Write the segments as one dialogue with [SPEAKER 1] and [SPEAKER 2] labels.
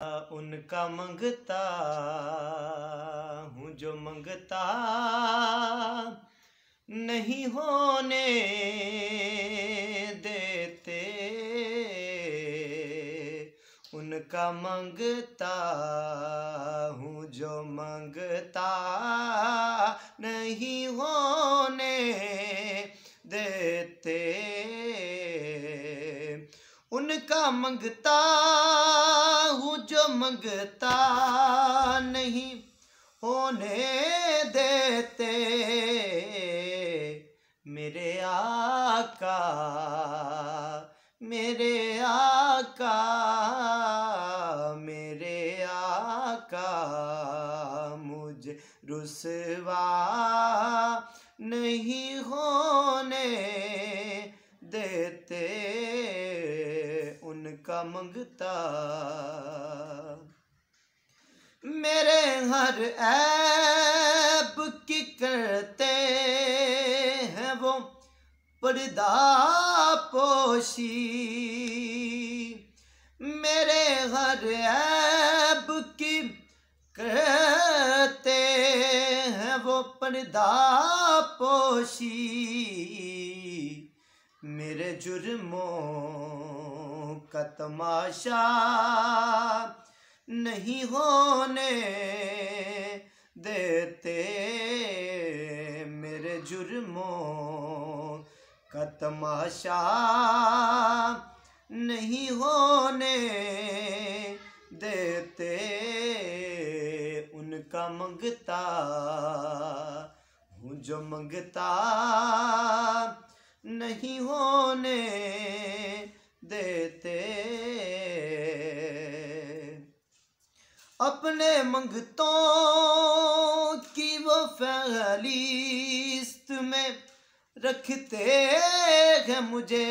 [SPEAKER 1] उनका मंगता हूँ जो मंगता नहीं होने देते, उनका मंगता हूँ जो मंगता नहीं होने देते, उनका मंगता हूँ जो मंगता नहीं होने देते, मेरे आका मेरे आका मेरे आका मुझे रुसवा नहीं होने देते, उनका मंगता। मेरे हर ऐब की करते हैं वो पर्दा पोशी, मेरे हर ऐब की करते हैं वो पर्दा पोशी, मेरे जुर्मों का तमाशा नहीं होने देते, मेरे जुर्मों का तमाशा नहीं होने देते, उनका मंगता हूँ जो मंगता नहीं होने देते, अपने मंगतों की वो फहरिस्त में रखते हैं मुझे,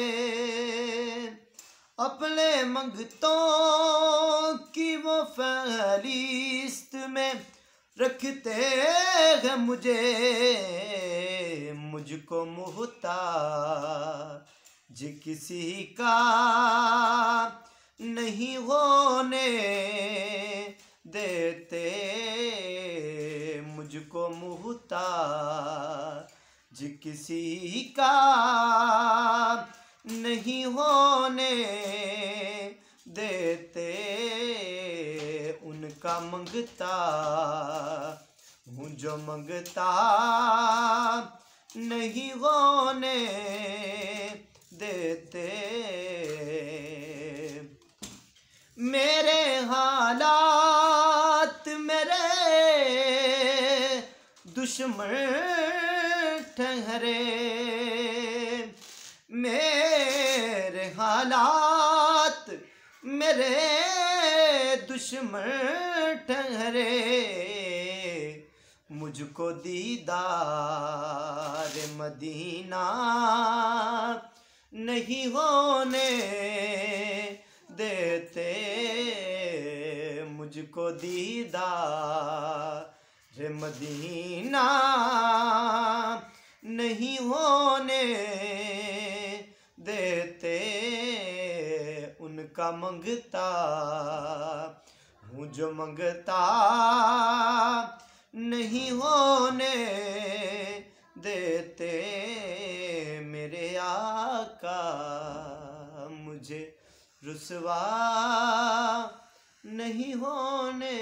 [SPEAKER 1] अपने मंगतों की वो फहरिस्त में रखते हैं मुझे, मुझको मुहताज किसी का नहीं होने देते, मुझको मुहताज किसी का नहीं होने देते, उनका मंगता हूँ जो मंगता नहीं होने देते, मेरे हालात मेरे दुश्मन ठहरे, मेरे हालात मेरे दुश्मन ठहरे, मुझको दीदार मदीना नहीं होने देते, मुझको दीदार मदीना नहीं होने देते, उनका मंगता हूँ जो मंगता नहीं होने देते, मेरे आका मुझे रुसवा नहीं होने